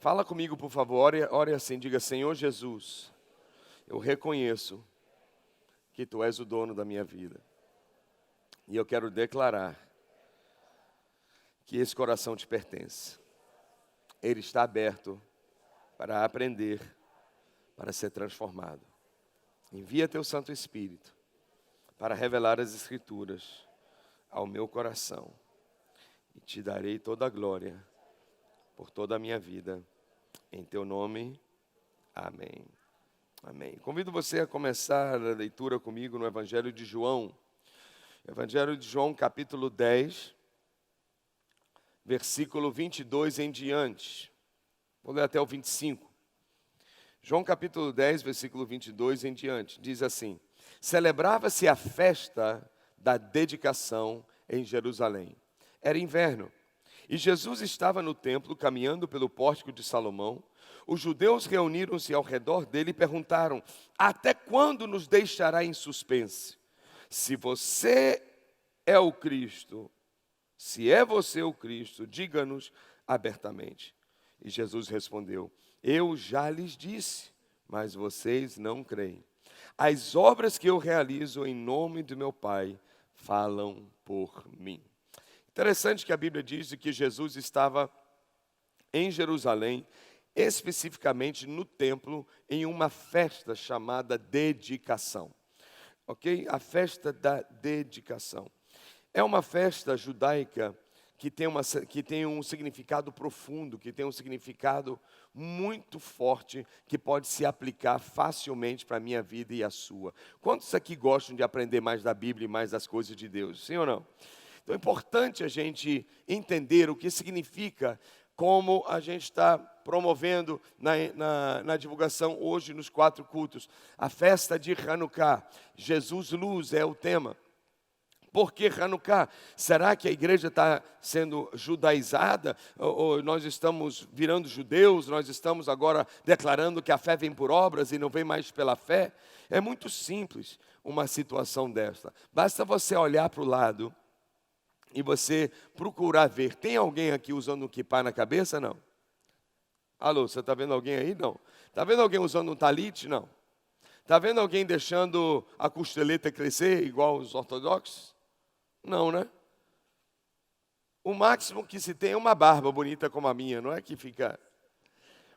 Fala comigo, por favor, ore assim, diga: Senhor Jesus, eu reconheço que Tu és o dono da minha vida. E eu quero declarar que esse coração Te pertence. Ele está aberto para aprender, para ser transformado. Envia Teu Santo Espírito para revelar as Escrituras ao meu coração. E Te darei toda a glória por toda a minha vida. Em Teu nome, amém. Amém. Convido você a começar a leitura comigo no Evangelho de João. Evangelho de João, capítulo 10, versículo 22 em diante. Vou ler até o 25. João, capítulo 10, versículo 22 em diante. Diz assim: Celebrava-se a festa da dedicação em Jerusalém. Era inverno. E Jesus estava no templo, caminhando pelo pórtico de Salomão. Os judeus reuniram-se ao redor dele e perguntaram: até quando nos deixará em suspense? Se você é o Cristo, se é você o Cristo, diga-nos abertamente. E Jesus respondeu: eu já lhes disse, mas vocês não creem. As obras que eu realizo em nome do meu Pai falam por mim. Interessante que a Bíblia diz que Jesus estava em Jerusalém, especificamente no templo, em uma festa chamada dedicação. Ok? A festa da dedicação. É uma festa judaica que tem um significado profundo, que tem um significado muito forte, que pode se aplicar facilmente para a minha vida e a sua. Quantos aqui gostam de aprender mais da Bíblia e mais das coisas de Deus? Sim ou não? Então é importante a gente entender o que significa, como a gente está promovendo na divulgação hoje nos 4 cultos. A festa de Hanukkah, Jesus Luz é o tema. Por que Hanukkah? Será que a igreja está sendo judaizada? Ou nós estamos virando judeus? Nós estamos agora declarando que a fé vem por obras e não vem mais pela fé? É muito simples uma situação desta. Basta você olhar para o lado e você procurar ver. Tem alguém aqui usando um kippá na cabeça? Não. Alô, você está vendo alguém aí? Não. Está vendo alguém usando um talite? Não. Está vendo alguém deixando a costeleta crescer igual os ortodoxos? Não, né? O máximo que se tem é uma barba bonita como a minha, não é que fica...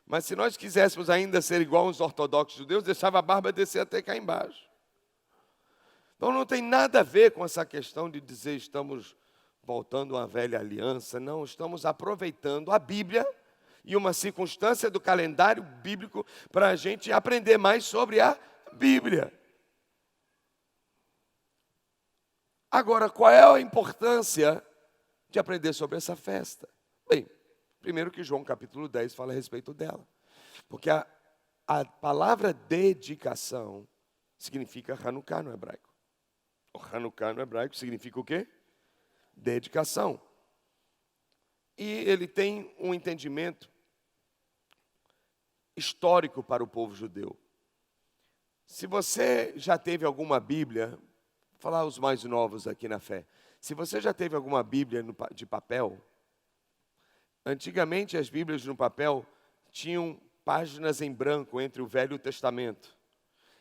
Mas se nós quiséssemos ainda ser igual aos ortodoxos judeus, deixava a barba descer até cá embaixo. Então não tem nada a ver com essa questão de dizer estamos voltando à velha aliança. Não, estamos aproveitando a Bíblia e uma circunstância do calendário bíblico para a gente aprender mais sobre a Bíblia. Agora, qual é a importância de aprender sobre essa festa? Bem, primeiro que João capítulo 10 fala a respeito dela. Porque a palavra dedicação significa Hanukkah no hebraico. O Hanukkah no hebraico significa o quê? Dedicação. E ele tem um entendimento histórico para o povo judeu. Se você já teve alguma Bíblia, vou falar os mais novos aqui na fé. Se você já teve alguma Bíblia de papel, antigamente as Bíblias no papel tinham páginas em branco entre o Velho Testamento.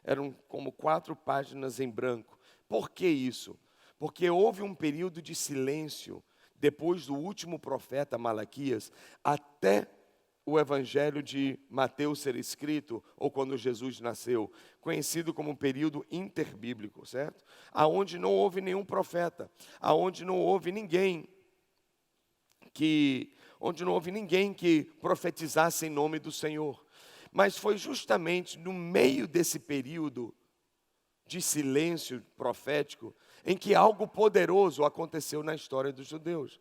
Eram como 4 páginas em branco. Por que isso? Porque houve um período de silêncio depois do último profeta Malaquias até o Evangelho de Mateus ser escrito, ou quando Jesus nasceu, conhecido como um período interbíblico, certo? Aonde não houve nenhum profeta, aonde não houve ninguém que profetizasse em nome do Senhor. Mas foi justamente no meio desse período de silêncio profético em que algo poderoso aconteceu na história dos judeus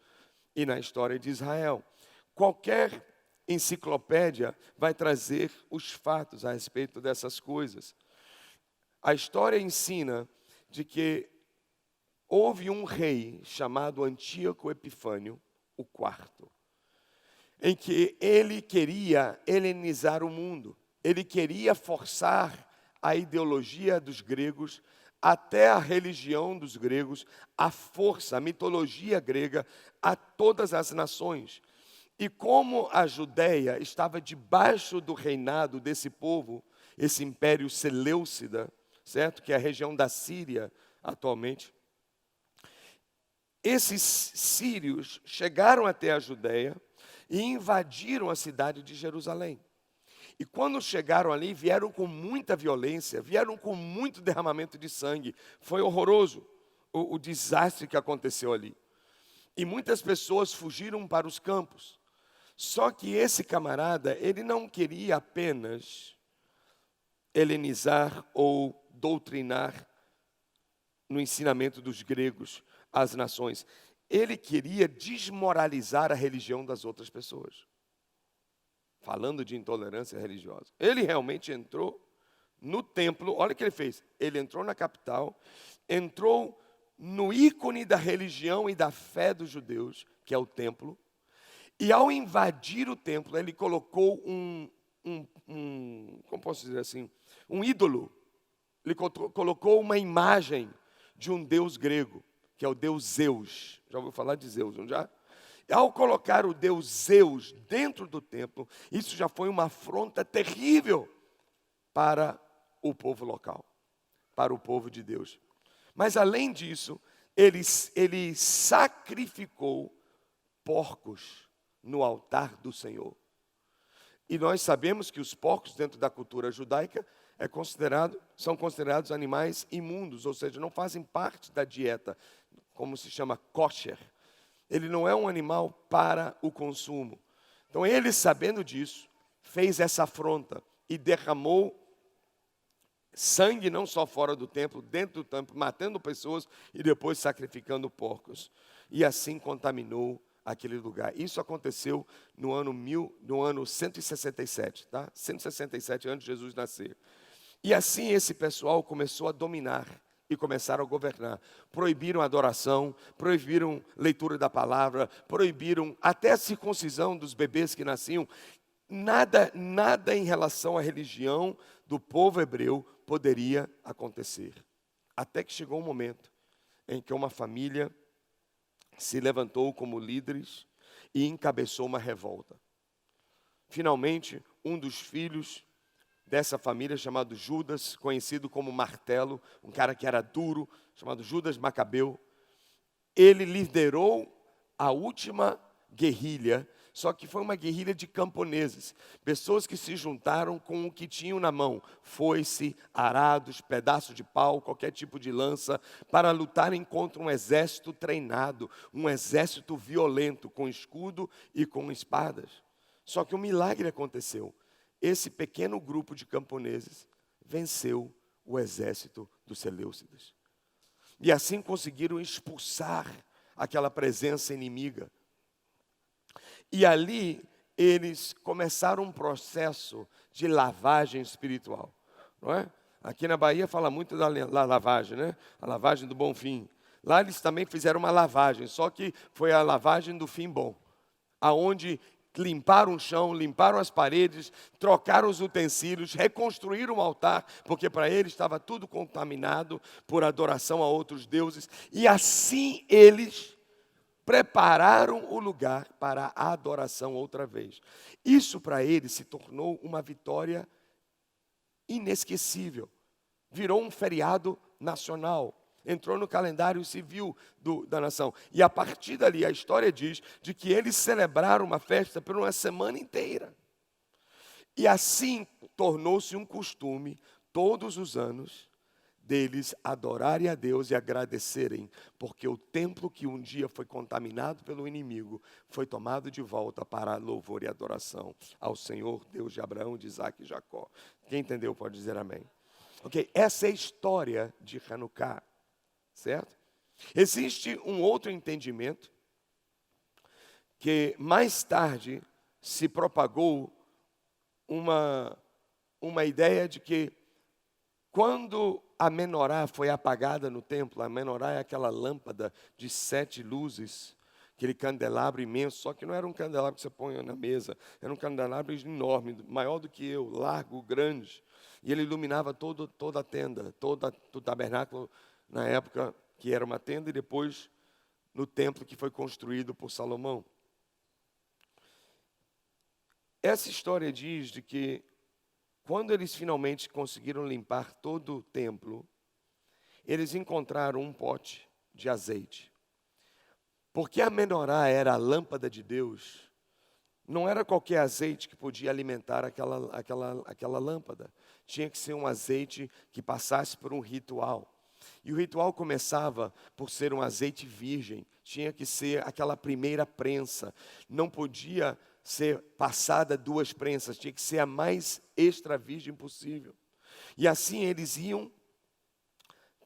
e na história de Israel. Qualquer enciclopédia vai trazer os fatos a respeito dessas coisas. A história ensina de que houve um rei chamado Antíoco Epifânio, o quarto, em que ele queria helenizar o mundo. Ele queria forçar a ideologia dos gregos até a religião dos gregos, a força, a mitologia grega, a todas as nações. E como a Judéia estava debaixo do reinado desse povo, esse império seleucida, certo? Que é a região da Síria atualmente. Esses sírios chegaram até a Judéia e invadiram a cidade de Jerusalém. E quando chegaram ali, vieram com muita violência, vieram com muito derramamento de sangue. Foi horroroso o desastre que aconteceu ali. E muitas pessoas fugiram para os campos. Só que esse camarada, ele não queria apenas helenizar ou doutrinar no ensinamento dos gregos às nações. Ele queria desmoralizar a religião das outras pessoas. Falando de intolerância religiosa. Ele realmente entrou no templo, olha o que ele fez. Ele entrou na capital, entrou no ícone da religião e da fé dos judeus, que é o templo, e ao invadir o templo, ele colocou como posso dizer assim, um ídolo. Ele colocou uma imagem de um deus grego, que é o deus Zeus. Já ouviu falar de Zeus, não já? Ao colocar o deus Zeus dentro do templo, isso já foi uma afronta terrível para o povo local, para o povo de Deus. Mas além disso, ele sacrificou porcos no altar do Senhor. E nós sabemos que os porcos dentro da cultura judaica são considerados animais imundos, ou seja, não fazem parte da dieta, como se chama kosher. Ele não é um animal para o consumo. Então ele, sabendo disso, fez essa afronta e derramou sangue não só fora do templo, dentro do templo, matando pessoas e depois sacrificando porcos. E assim contaminou aquele lugar. Isso aconteceu no ano 167, tá? 167 antes de Jesus nascer. E assim esse pessoal começou a dominar e começaram a governar. Proibiram a adoração, proibiram leitura da palavra, proibiram até a circuncisão dos bebês que nasciam. Nada em relação à religião do povo hebreu poderia acontecer. Até que chegou um momento em que uma família se levantou como líderes e encabeçou uma revolta. Finalmente, um dos filhos dessa família, chamado Judas, conhecido como Martelo, um cara que era duro, chamado Judas Macabeu, ele liderou a última guerrilha, só que foi uma guerrilha de camponeses, pessoas que se juntaram com o que tinham na mão, foice, arados, pedaços de pau, qualquer tipo de lança, para lutarem contra um exército treinado, um exército violento, com escudo e com espadas. Só que um milagre aconteceu. Esse pequeno grupo de camponeses venceu o exército dos seleucidas. E assim conseguiram expulsar aquela presença inimiga. E ali eles começaram um processo de lavagem espiritual. Não é? Aqui na Bahia fala muito da lavagem, né? A lavagem do bom fim. Lá eles também fizeram uma lavagem, só que foi a lavagem do fim bom. Aonde limparam o chão, limparam as paredes, trocaram os utensílios, reconstruíram o altar, porque para eles estava tudo contaminado por adoração a outros deuses. E assim eles prepararam o lugar para a adoração outra vez. Isso para eles se tornou uma vitória inesquecível. Virou um feriado nacional. Entrou no calendário civil da nação. E a partir dali, a história diz de que eles celebraram uma festa por uma semana inteira. E assim tornou-se um costume, todos os anos, deles adorarem a Deus e agradecerem, porque o templo que um dia foi contaminado pelo inimigo, foi tomado de volta para louvor e adoração ao Senhor, Deus de Abraão, de Isaac e Jacó. Quem entendeu pode dizer amém. Ok, essa é a história de Hanukkah. Certo? Existe um outro entendimento que mais tarde se propagou uma ideia de que quando a menorá foi apagada no templo, a menorá é aquela lâmpada de 7 luzes, aquele candelabro imenso, só que não era um candelabro que você põe na mesa, era um candelabro enorme, maior do que eu, largo, grande, e ele iluminava toda a tenda, todo o tabernáculo, na época que era uma tenda, e depois no templo que foi construído por Salomão. Essa história diz de que quando eles finalmente conseguiram limpar todo o templo, eles encontraram um pote de azeite. Porque a menorá era a lâmpada de Deus, não era qualquer azeite que podia alimentar aquela lâmpada. Tinha que ser um azeite que passasse por um ritual. E o ritual começava por ser um azeite virgem. Tinha que ser aquela primeira prensa. Não podia ser passada 2 prensas. Tinha que ser a mais extra virgem possível. E assim eles iam,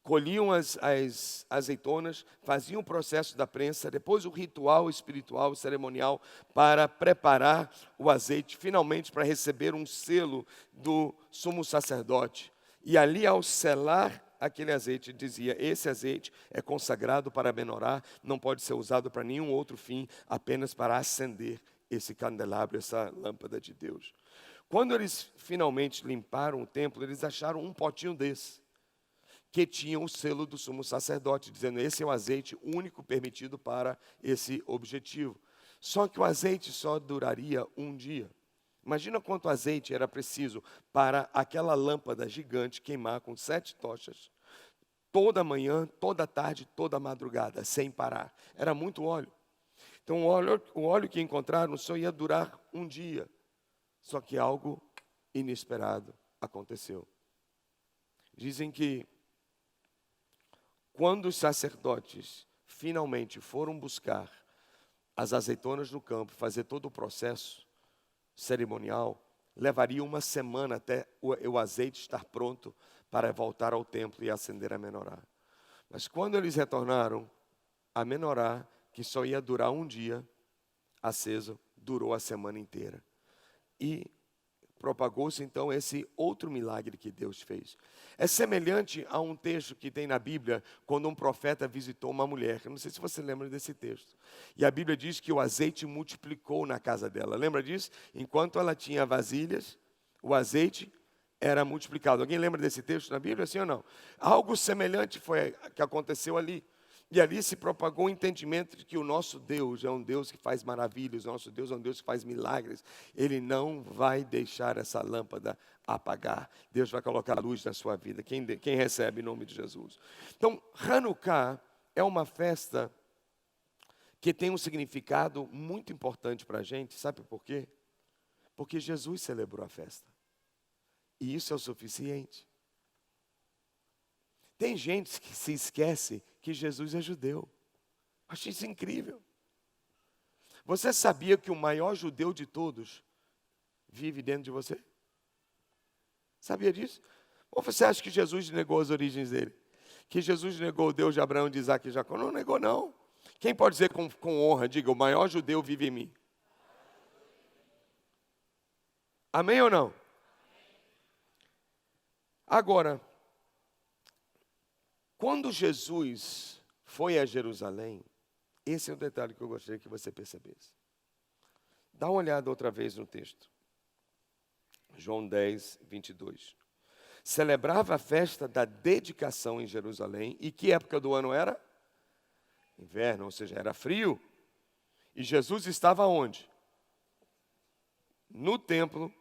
colhiam as azeitonas, faziam o processo da prensa, depois o ritual espiritual, cerimonial, para preparar o azeite, finalmente para receber um selo do sumo sacerdote. E ali, ao selar aquele azeite, dizia: esse azeite é consagrado para a menorá, não pode ser usado para nenhum outro fim, apenas para acender esse candelabro, essa lâmpada de Deus. Quando eles finalmente limparam o templo, eles acharam um potinho desse, que tinha o selo do sumo sacerdote, dizendo: esse é o azeite único permitido para esse objetivo. Só que o azeite só duraria um dia. Imagina quanto azeite era preciso para aquela lâmpada gigante queimar com 7 tochas, toda manhã, toda tarde, toda madrugada, sem parar. Era muito óleo. Então o óleo que encontraram só ia durar um dia. Só que algo inesperado aconteceu. Dizem que quando os sacerdotes finalmente foram buscar as azeitonas no campo, fazer todo o processo cerimonial, levaria 1 semana até o azeite estar pronto para voltar ao templo e acender a menorá. Mas quando eles retornaram, a menorá, que só ia durar um dia aceso, durou a semana inteira. E propagou-se então esse outro milagre que Deus fez. É semelhante a um texto que tem na Bíblia, quando um profeta visitou uma mulher. Eu não sei se você lembra desse texto. E a Bíblia diz que o azeite multiplicou na casa dela. Lembra disso? Enquanto ela tinha vasilhas, o azeite era multiplicado. Alguém lembra desse texto na Bíblia, sim ou não? Algo semelhante foi que aconteceu ali. E ali se propagou o entendimento de que o nosso Deus é um Deus que faz maravilhas, o nosso Deus é um Deus que faz milagres. Ele não vai deixar essa lâmpada apagar. Deus vai colocar luz na sua vida. Quem recebe em nome de Jesus? Então, Hanukkah é uma festa que tem um significado muito importante para a gente. Sabe por quê? Porque Jesus celebrou a festa. E isso é o suficiente. Tem gente que se esquece que Jesus é judeu. Acho isso incrível. Você sabia que o maior judeu de todos vive dentro de você? Sabia disso? Ou você acha que Jesus negou as origens dele? Que Jesus negou o Deus de Abraão, de Isaac e Jacó? Não negou, não. Quem pode dizer com honra, diga: o maior judeu vive em mim. Amém ou não? Agora, quando Jesus foi a Jerusalém, esse é o detalhe que eu gostaria que você percebesse. Dá uma olhada outra vez no texto. João 10, 22. Celebrava a festa da dedicação em Jerusalém. E que época do ano era? Inverno, ou seja, era frio. E Jesus estava onde? No templo,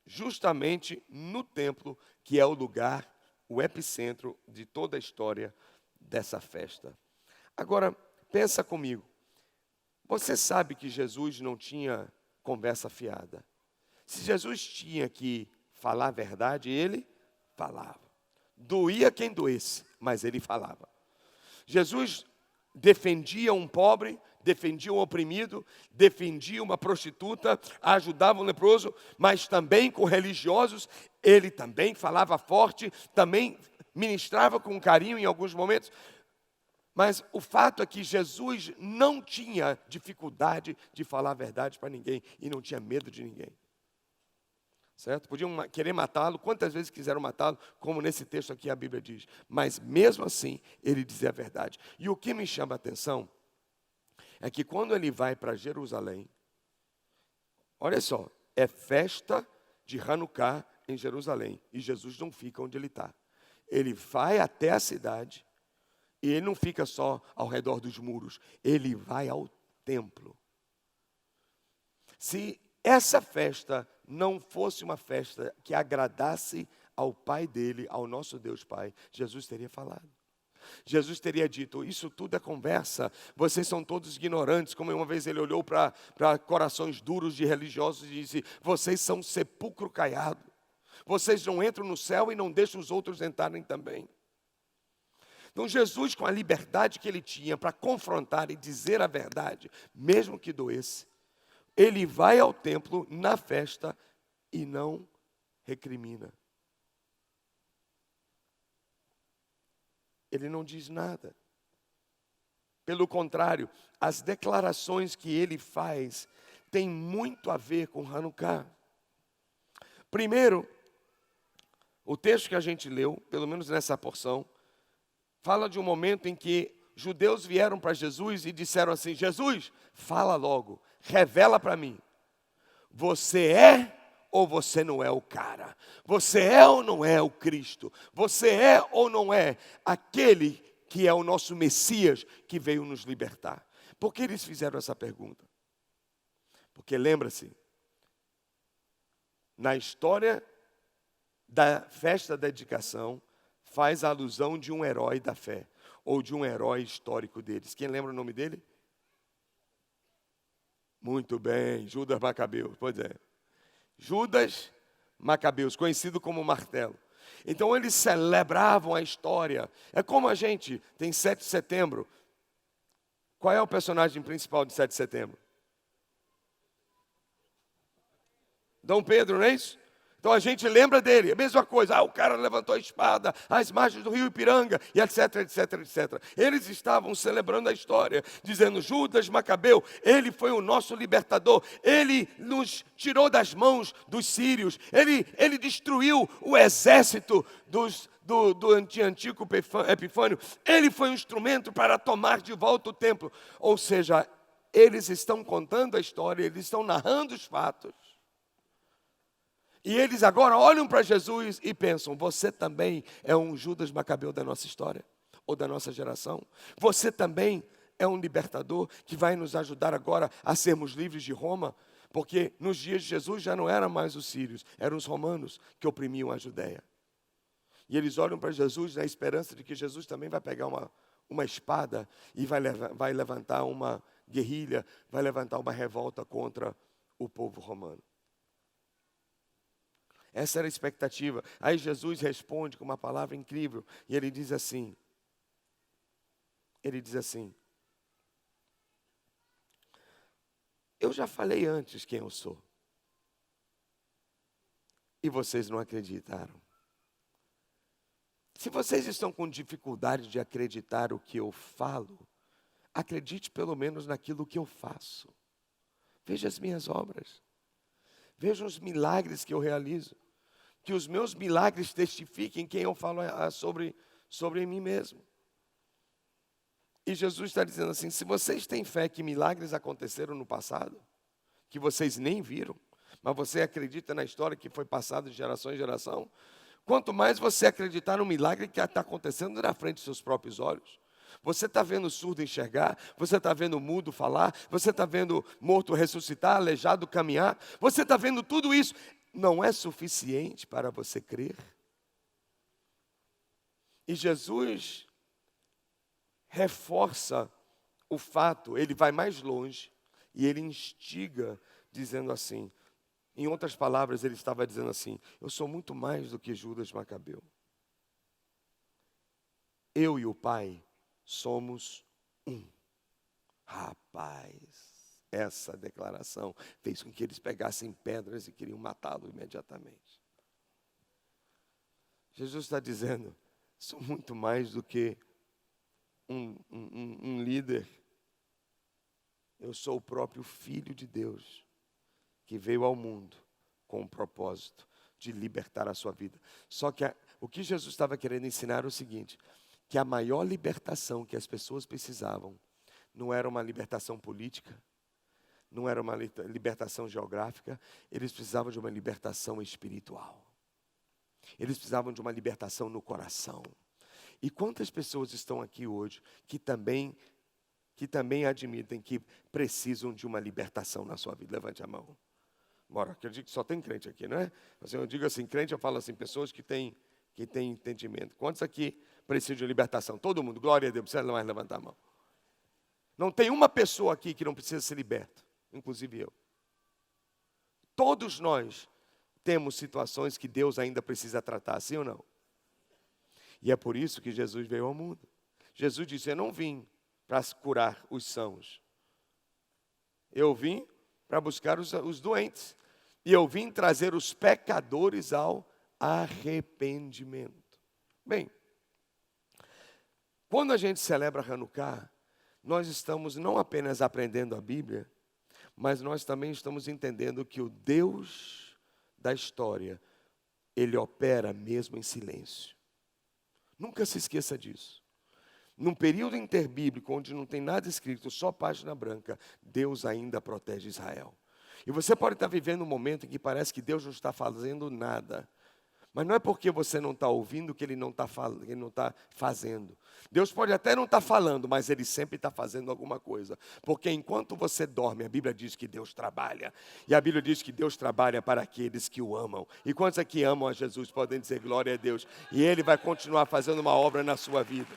justamente no templo, que é o lugar, o epicentro de toda a história dessa festa. Agora, pensa comigo. Você sabe que Jesus não tinha conversa fiada. Se Jesus tinha que falar a verdade, ele falava. Doía quem doesse, mas ele falava. Jesus defendia um pobre, defendia um oprimido, defendia uma prostituta, ajudava um leproso, mas também com religiosos, ele também falava forte, também ministrava com carinho em alguns momentos. Mas o fato é que Jesus não tinha dificuldade de falar a verdade para ninguém e não tinha medo de ninguém. Certo? Podiam querer matá-lo, quantas vezes quiseram matá-lo, como nesse texto aqui a Bíblia diz. Mas mesmo assim, ele dizia a verdade. E o que me chama a atenção é que quando ele vai para Jerusalém, olha só, é festa de Hanukkah em Jerusalém. E Jesus não fica onde ele está. Ele vai até a cidade e ele não fica só ao redor dos muros. Ele vai ao templo. Se essa festa não fosse uma festa que agradasse ao Pai dele, ao nosso Deus Pai, Jesus teria falado. Jesus teria dito, isso tudo é conversa, vocês são todos ignorantes, como uma vez ele olhou para corações duros de religiosos e disse, vocês são sepulcro caiado, vocês não entram no céu e não deixam os outros entrarem também. Então Jesus, com a liberdade que ele tinha para confrontar e dizer a verdade, mesmo que doesse, ele vai ao templo na festa e não recrimina. Ele não diz nada. Pelo contrário, as declarações que ele faz têm muito a ver com Hanukkah. Primeiro, o texto que a gente leu, pelo menos nessa porção, fala de um momento em que judeus vieram para Jesus e disseram assim, Jesus, fala logo, revela para mim, você é ou você não é o cara? Você é ou não é o Cristo? Você é ou não é aquele que é o nosso Messias que veio nos libertar? Por que eles fizeram essa pergunta? Porque lembra-se, na história da festa da dedicação, faz a alusão de um herói da fé, ou de um herói histórico deles. Quem lembra o nome dele? Muito bem, Judas Macabeus, pois é. Judas Macabeus, conhecido como Martelo. Então eles celebravam a história. É como a gente tem 7 de setembro. Qual é o personagem principal de 7 de setembro? Dom Pedro, não é isso? Então a gente lembra dele, a mesma coisa, o cara levantou a espada às margens do rio Ipiranga, e etc, etc, etc. Eles estavam celebrando a história, dizendo, Judas Macabeu, ele foi o nosso libertador, ele nos tirou das mãos dos sírios, ele destruiu o exército do antigo Epifânio, ele foi um instrumento para tomar de volta o templo. Ou seja, eles estão contando a história, eles estão narrando os fatos. E eles agora olham para Jesus e pensam, você também é um Judas Macabeu da nossa história, ou da nossa geração. Você também é um libertador que vai nos ajudar agora a sermos livres de Roma, porque nos dias de Jesus já não eram mais os sírios, eram os romanos que oprimiam a Judéia. E eles olham para Jesus na esperança de que Jesus também vai pegar uma espada e vai levantar uma guerrilha, vai levantar uma revolta contra o povo romano. Essa era a expectativa. Aí Jesus responde com uma palavra incrível. E ele diz assim. Eu já falei antes quem eu sou. E vocês não acreditaram. Se vocês estão com dificuldade de acreditar o que eu falo, acredite pelo menos naquilo que eu faço. Veja as minhas obras. Veja os milagres que eu realizo. Que os meus milagres testifiquem quem eu falo sobre mim mesmo. E Jesus está dizendo assim, se vocês têm fé que milagres aconteceram no passado, que vocês nem viram, mas você acredita na história que foi passada de geração em geração, quanto mais você acreditar no milagre que está acontecendo na frente dos seus próprios olhos. Você está vendo o surdo enxergar, você está vendo o mudo falar, você está vendo morto ressuscitar, aleijado caminhar, você está vendo tudo isso. Não é suficiente para você crer? E Jesus reforça o fato, ele vai mais longe e ele instiga dizendo assim, em outras palavras ele estava dizendo assim, eu sou muito mais do que Judas Macabeu. Eu e o Pai somos um. Rapaz, essa declaração fez com que eles pegassem pedras e queriam matá-lo imediatamente. Jesus está dizendo, sou muito mais do que um líder. Eu sou o próprio Filho de Deus, que veio ao mundo com o propósito de libertar a sua vida. Só que o que Jesus estava querendo ensinar é o seguinte, que a maior libertação que as pessoas precisavam não era uma libertação política, não era uma libertação geográfica, eles precisavam de uma libertação espiritual. Eles precisavam de uma libertação no coração. E quantas pessoas estão aqui hoje que também admitem que precisam de uma libertação na sua vida? Levante a mão. Bora, acredito que só tem crente aqui, não é? Mas eu digo assim, crente, eu falo assim, pessoas que têm entendimento. Quantos aqui precisam de libertação? Todo mundo, glória a Deus, precisa mais levantar a mão. Não tem uma pessoa aqui que não precisa ser liberta, inclusive eu. Todos nós temos situações que Deus ainda precisa tratar, sim ou não? E é por isso que Jesus veio ao mundo. Jesus disse, eu não vim para curar os sãos. Eu vim para buscar os doentes. E eu vim trazer os pecadores ao arrependimento. Bem, quando a gente celebra Hanukkah, nós estamos não apenas aprendendo a Bíblia, mas nós também estamos entendendo que o Deus da história, Ele opera mesmo em silêncio. Nunca se esqueça disso. Num período interbíblico, onde não tem nada escrito, só página branca, Deus ainda protege Israel. E você pode estar vivendo um momento em que parece que Deus não está fazendo nada. Mas não é porque você não está ouvindo que Ele não está fazendo. Deus pode até não estar falando, mas Ele sempre está fazendo alguma coisa. Porque enquanto você dorme, a Bíblia diz que Deus trabalha. E a Bíblia diz que Deus trabalha para aqueles que o amam. E quantos aqui amam a Jesus podem dizer glória a Deus. E Ele vai continuar fazendo uma obra na sua vida.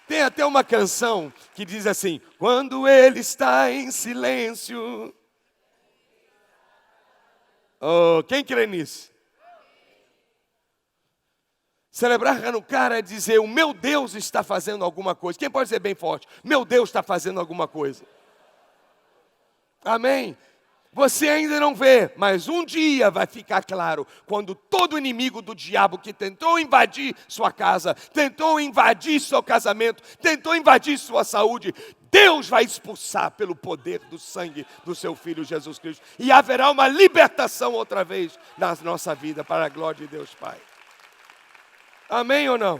Tem até uma canção que diz assim, quando Ele está em silêncio. Oh, quem crê nisso? Celebrar Hanukkah é dizer, o meu Deus está fazendo alguma coisa. Quem pode dizer bem forte? Meu Deus está fazendo alguma coisa. Amém? Você ainda não vê, mas um dia vai ficar claro, quando todo inimigo do diabo que tentou invadir sua casa, tentou invadir seu casamento, tentou invadir sua saúde, Deus vai expulsar pelo poder do sangue do seu Filho Jesus Cristo. E haverá uma libertação outra vez na nossa vida, para a glória de Deus Pai. Amém ou não?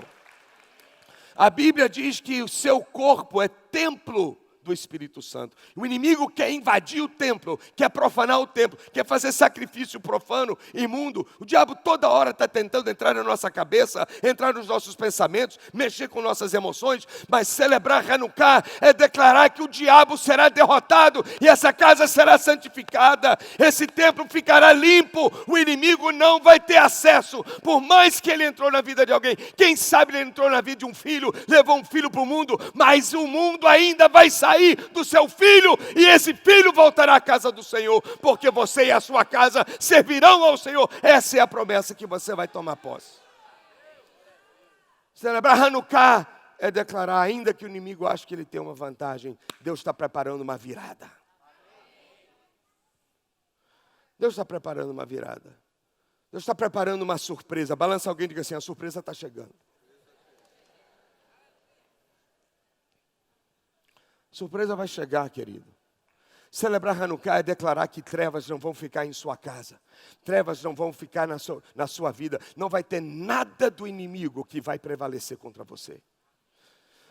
A Bíblia diz que o seu corpo é templo do Espírito Santo. O inimigo quer invadir o templo, quer profanar o templo, quer fazer sacrifício profano, imundo. O diabo toda hora está tentando entrar na nossa cabeça, entrar nos nossos pensamentos, mexer com nossas emoções, mas celebrar Hanukkah é declarar que o diabo será derrotado e essa casa será santificada, esse templo ficará limpo, o inimigo não vai ter acesso, por mais que ele entrou na vida de alguém. Quem sabe ele entrou na vida de um filho, levou um filho para o mundo, mas o mundo ainda vai sair do seu filho, e esse filho voltará à casa do Senhor, porque você e a sua casa servirão ao Senhor. Essa é a promessa que você vai tomar posse. Celebrar Hanukkah é declarar, ainda que o inimigo ache que ele tem uma vantagem, Deus está preparando uma virada. Deus está preparando uma virada. Deus está preparando uma surpresa. Balança alguém e diga assim, a surpresa está chegando. Surpresa vai chegar, querido. Celebrar Hanukkah é declarar que trevas não vão ficar em sua casa. Trevas não vão ficar na sua vida. Não vai ter nada do inimigo que vai prevalecer contra você.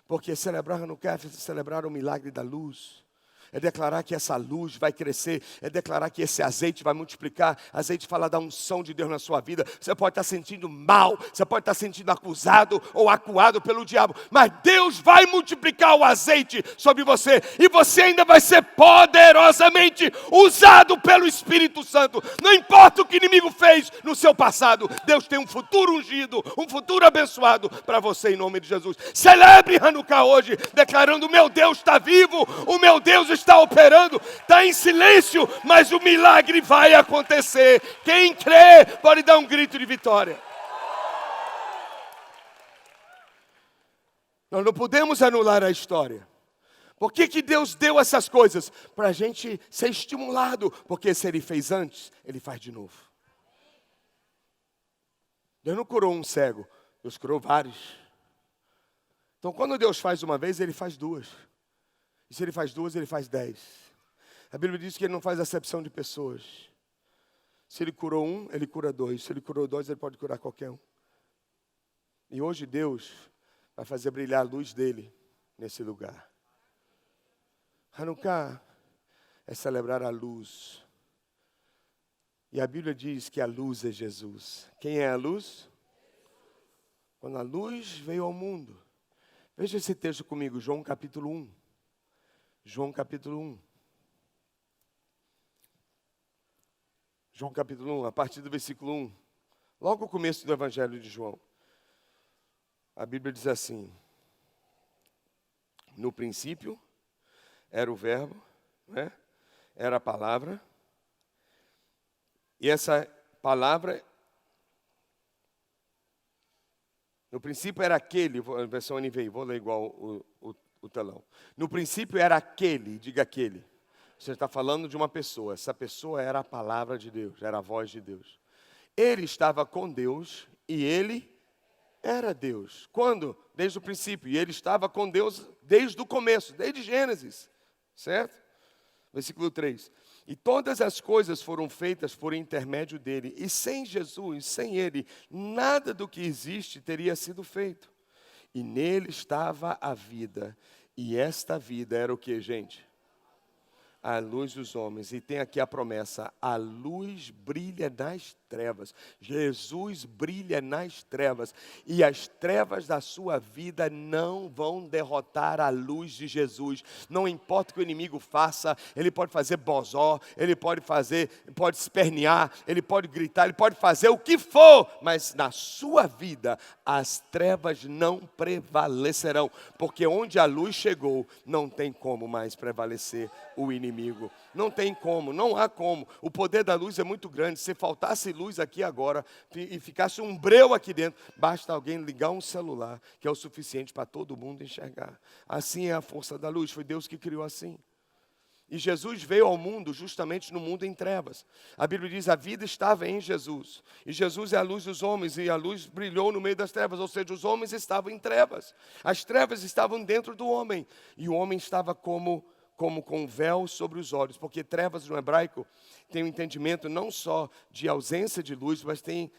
Porque celebrar Hanukkah é celebrar o milagre da luz. É declarar que essa luz vai crescer, é declarar que esse azeite vai multiplicar. Azeite fala da unção de Deus na sua vida. Você pode estar sentindo mal, você pode estar sentindo acusado ou acuado pelo diabo, mas Deus vai multiplicar o azeite sobre você, e você ainda vai ser poderosamente usado pelo Espírito Santo. Não importa o que o inimigo fez no seu passado, Deus tem um futuro ungido, um futuro abençoado para você em nome de Jesus. Celebre Hanukkah hoje, declarando, o meu Deus está vivo, o meu Deus está operando, está em silêncio, mas o milagre vai acontecer. Quem crê pode dar um grito de vitória. Nós não podemos anular a história. Por que Deus deu essas coisas? Para a gente ser estimulado, porque se Ele fez antes, Ele faz de novo. Deus não curou um cego, Deus curou vários. Então quando Deus faz uma vez, Ele faz duas. E se Ele faz duas, Ele faz 10. A Bíblia diz que Ele não faz acepção de pessoas. Se Ele curou um, Ele cura dois. Se Ele curou dois, Ele pode curar qualquer um. E hoje Deus vai fazer brilhar a luz dEle nesse lugar. Hanukkah é celebrar a luz. E a Bíblia diz que a luz é Jesus. Quem é a luz? Quando a luz veio ao mundo. Veja esse texto comigo, João capítulo 1. João capítulo 1. João capítulo 1, a partir do versículo 1. Logo o começo do Evangelho de João. A Bíblia diz assim: no princípio era o verbo, né? Era a palavra. E essa palavra, no princípio era aquele, a versão NVI, vou ler igual o telão. No princípio era aquele, diga aquele. Você está falando de uma pessoa, essa pessoa era a palavra de Deus, era a voz de Deus. Ele estava com Deus e ele era Deus. Quando? Desde o princípio. E ele estava com Deus desde o começo, desde Gênesis. Certo? Versículo 3. E todas as coisas foram feitas por intermédio dele. E sem Jesus, sem ele, nada do que existe teria sido feito. E nele estava a vida. E esta vida era o que, gente? A luz dos homens. E tem aqui a promessa: a luz brilha nas trevas. Jesus brilha nas trevas. E as trevas da sua vida não vão derrotar a luz de Jesus. Não importa o que o inimigo faça, ele pode fazer bozó, ele pode espernear, ele pode gritar, ele pode fazer o que for, mas na sua vida as trevas não prevalecerão, porque onde a luz chegou, não tem como mais prevalecer o inimigo. Não tem como, não há como. O poder da luz é muito grande. Se faltasse luz aqui agora e ficasse um breu aqui dentro, basta alguém ligar um celular, que é o suficiente para todo mundo enxergar. Assim é a força da luz, foi Deus que criou assim. E Jesus veio ao mundo justamente no mundo em trevas. A Bíblia diz: a vida estava em Jesus. E Jesus é a luz dos homens, e a luz brilhou no meio das trevas. Ou seja, os homens estavam em trevas. As trevas estavam dentro do homem. E o homem estava como com um véu sobre os olhos. Porque trevas no hebraico tem um entendimento não só de ausência de luz, mas tem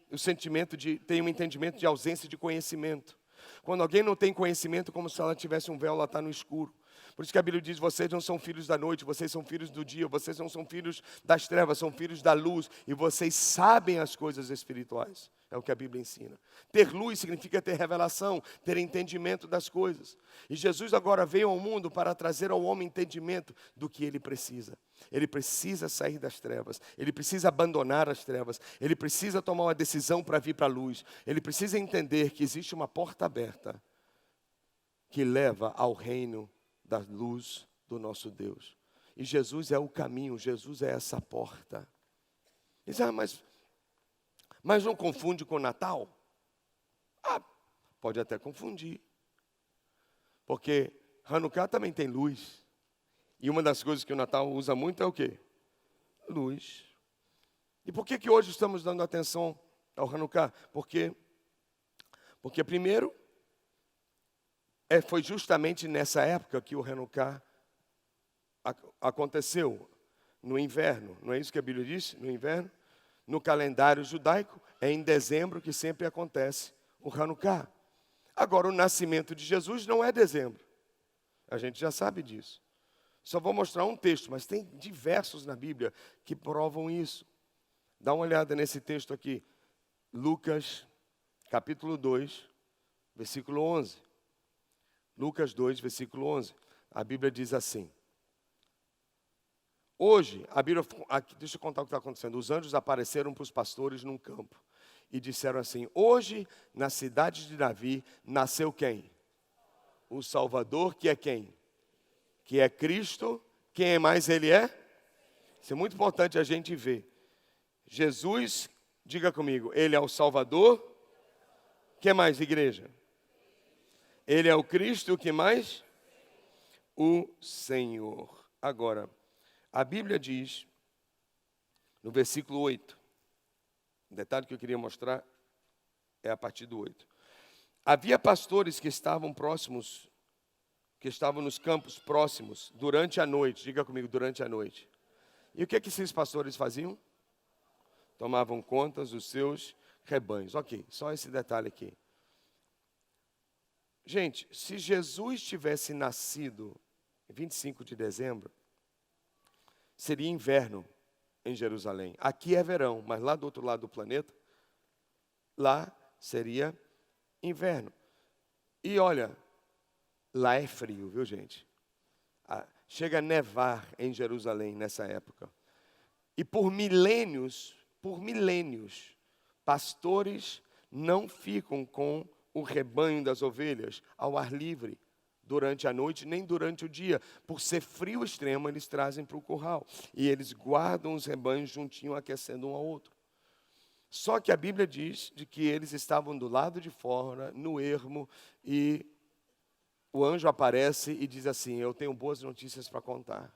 um entendimento de ausência de conhecimento. Quando alguém não tem conhecimento, como se ela tivesse um véu, ela está no escuro. Por isso que a Bíblia diz: vocês não são filhos da noite, vocês são filhos do dia, vocês não são filhos das trevas, são filhos da luz, e vocês sabem as coisas espirituais. É o que a Bíblia ensina. Ter luz significa ter revelação, ter entendimento das coisas. E Jesus agora veio ao mundo para trazer ao homem entendimento do que ele precisa. Ele precisa sair das trevas, ele precisa abandonar as trevas, ele precisa tomar uma decisão para vir para a luz. Ele precisa entender que existe uma porta aberta que leva ao reino da luz do nosso Deus. E Jesus é o caminho, Jesus é essa porta. Diz: mas não confunde com Natal? Pode até confundir. Porque Hanukkah também tem luz. E uma das coisas que o Natal usa muito é o quê? Luz. E por que hoje estamos dando atenção ao Hanukkah? Porque primeiro, foi justamente nessa época que o Hanukkah aconteceu, no inverno. Não é isso que a Bíblia diz? No inverno. No calendário judaico, é em dezembro que sempre acontece o Hanukkah. Agora, o nascimento de Jesus não é dezembro. A gente já sabe disso. Só vou mostrar um texto, mas tem diversos na Bíblia que provam isso. Dá uma olhada nesse texto aqui. Lucas, capítulo 2, versículo 11. Lucas 2, versículo 11. A Bíblia diz assim: hoje, deixa eu contar o que está acontecendo. Os anjos apareceram para os pastores num campo e disseram assim: hoje, na cidade de Davi, nasceu quem? O Salvador, que é quem? Que é Cristo. Quem mais ele é? Isso é muito importante a gente ver. Jesus, diga comigo, ele é o Salvador. Que mais, igreja? Ele é o Cristo, o que mais? O Senhor. Agora, a Bíblia diz, no versículo 8, o detalhe que eu queria mostrar é a partir do 8. Havia pastores que estavam próximos, que estavam nos campos próximos, durante a noite. Diga comigo, durante a noite. E o que esses pastores faziam? Tomavam conta dos seus rebanhos. Ok, só esse detalhe aqui. Gente, se Jesus tivesse nascido em 25 de dezembro, seria inverno em Jerusalém. Aqui é verão, mas lá do outro lado do planeta, lá seria inverno. E olha, lá é frio, viu, gente? Chega a nevar em Jerusalém nessa época. E por milênios, pastores não ficam com o rebanho das ovelhas ao ar livre durante a noite, nem durante o dia. Por ser frio extremo, eles trazem para o curral. E eles guardam os rebanhos juntinho, aquecendo um ao outro. Só que a Bíblia diz de que eles estavam do lado de fora, no ermo, e o anjo aparece e diz assim: eu tenho boas notícias para contar.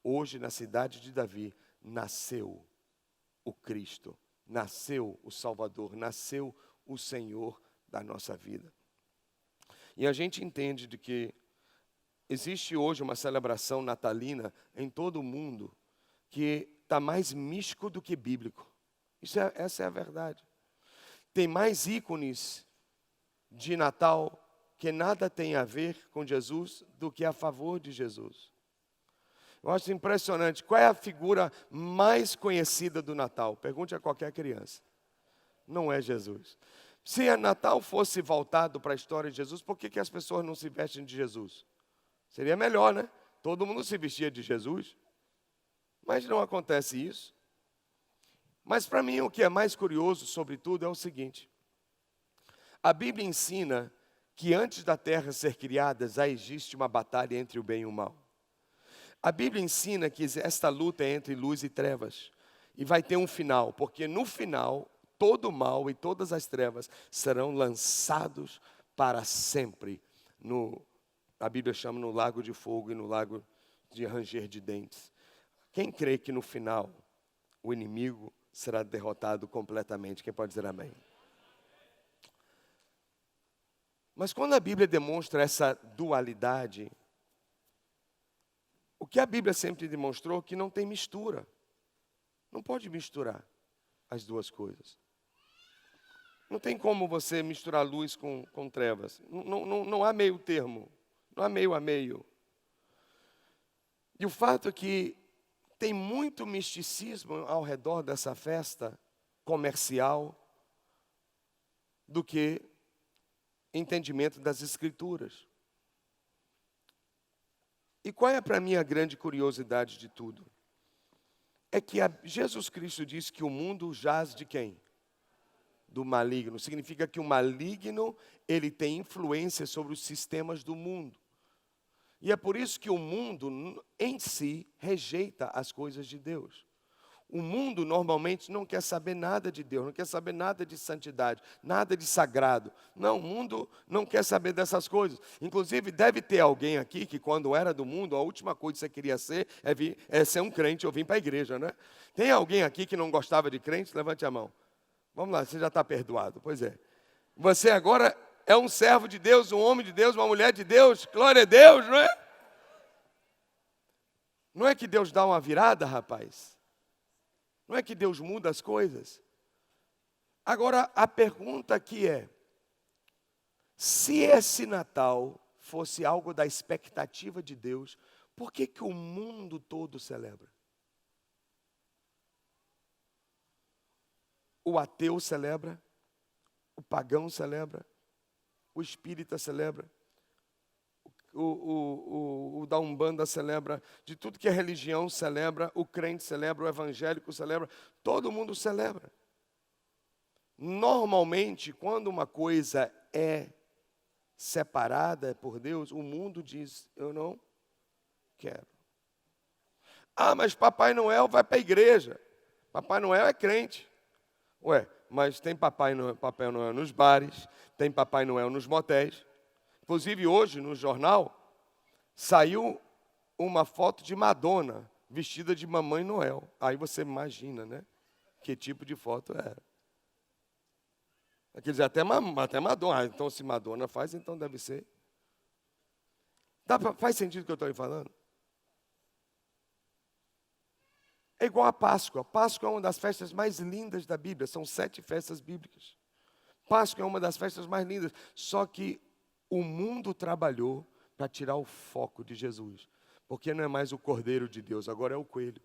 Hoje, na cidade de Davi, nasceu o Cristo, nasceu o Salvador, nasceu o Senhor da nossa vida. E a gente entende de que existe hoje uma celebração natalina em todo o mundo que está mais místico do que bíblico. Essa é a verdade. Tem mais ícones de Natal que nada tem a ver com Jesus do que a favor de Jesus. Eu acho impressionante. Qual é a figura mais conhecida do Natal? Pergunte a qualquer criança. Não é Jesus. Se a Natal fosse voltado para a história de Jesus, por que as pessoas não se vestem de Jesus? Seria melhor, né? Todo mundo se vestia de Jesus. Mas não acontece isso. Mas para mim o que é mais curioso, sobretudo, é o seguinte. A Bíblia ensina que antes da terra ser criada, já existe uma batalha entre o bem e o mal. A Bíblia ensina que esta luta é entre luz e trevas. E vai ter um final, porque no final, todo o mal e todas as trevas serão lançados para sempre. A Bíblia chama no lago de fogo e no lago de ranger de dentes. Quem crê que no final o inimigo será derrotado completamente? Quem pode dizer amém? Mas quando a Bíblia demonstra essa dualidade, o que a Bíblia sempre demonstrou é que não tem mistura. Não pode misturar as duas coisas. Não tem como você misturar luz com trevas. Não há meio termo. Não há meio a meio. E o fato é que tem muito misticismo ao redor dessa festa comercial do que entendimento das Escrituras. E qual é para mim a grande curiosidade de tudo? É que Jesus Cristo disse que o mundo jaz de quem? Do maligno. Significa que o maligno, ele tem influência sobre os sistemas do mundo. E é por isso que o mundo, em si, rejeita as coisas de Deus. O mundo, normalmente, não quer saber nada de Deus, não quer saber nada de santidade, nada de sagrado. Não, o mundo não quer saber dessas coisas. Inclusive, deve ter alguém aqui que, quando era do mundo, a última coisa que você queria ser é ser um crente ou vir para a igreja, né? Tem alguém aqui que não gostava de crente? Levante a mão. Vamos lá, você já está perdoado. Pois é. Você agora é um servo de Deus, um homem de Deus, uma mulher de Deus. Glória a Deus, não é? Não é que Deus dá uma virada, rapaz? Não é que Deus muda as coisas? Agora, a pergunta aqui é, se esse Natal fosse algo da expectativa de Deus, por que o mundo todo celebra? O ateu celebra, o pagão celebra, o espírita celebra, o da Umbanda celebra, de tudo que é religião celebra, o crente celebra, o evangélico celebra, todo mundo celebra. Normalmente, quando uma coisa é separada por Deus, o mundo diz, eu não quero. Ah, mas Papai Noel vai para a igreja. Papai Noel é crente. Ué, mas tem Papai Noel nos bares, tem Papai Noel nos motéis. Inclusive hoje no jornal saiu uma foto de Madonna vestida de Mamãe Noel. Aí você imagina, né? Que tipo de foto era. Quer dizer, até Madonna. Então se Madonna faz, então deve ser. Faz sentido o que eu estou falando? É igual a Páscoa. Páscoa é uma das festas mais lindas da Bíblia. São 7 festas bíblicas. Páscoa é uma das festas mais lindas. Só que o mundo trabalhou para tirar o foco de Jesus. Porque não é mais o Cordeiro de Deus, agora é o coelho.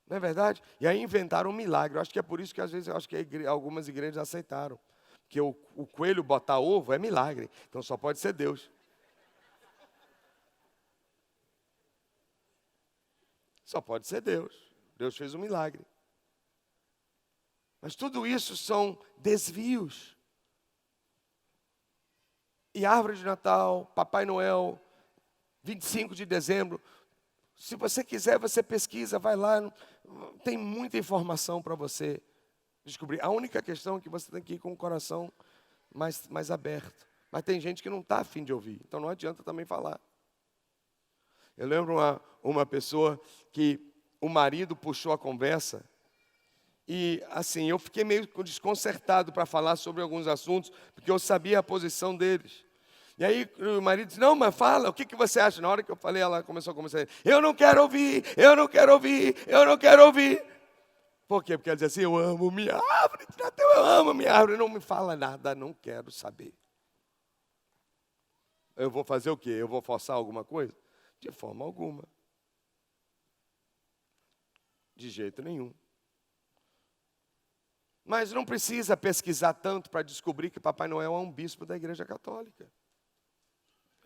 Não é verdade? E aí inventaram um milagre. Eu acho que é por isso que às vezes eu acho que algumas igrejas aceitaram. Porque o coelho botar ovo é milagre. Então só pode ser Deus. Só pode ser Deus. Deus fez um milagre. Mas tudo isso são desvios. E árvore de Natal, Papai Noel, 25 de dezembro. Se você quiser, você pesquisa, vai lá. Tem muita informação para você descobrir. A única questão é que você tem que ir com o coração mais aberto. Mas tem gente que não está afim de ouvir. Então não adianta também falar. Eu lembro uma pessoa que o marido puxou a conversa. E assim, eu fiquei meio desconcertado para falar sobre alguns assuntos, porque eu sabia a posição deles. E aí o marido disse, não, mas fala, o que você acha? Na hora que eu falei, ela começou a conversar, eu não quero ouvir, eu não quero ouvir, eu não quero ouvir. Por quê? Porque ela dizia assim, eu amo minha árvore, eu amo minha árvore, não me fala nada, não quero saber. Eu vou fazer o quê? Eu vou forçar alguma coisa? De forma alguma. De jeito nenhum. Mas não precisa pesquisar tanto para descobrir que Papai Noel é um bispo da Igreja Católica.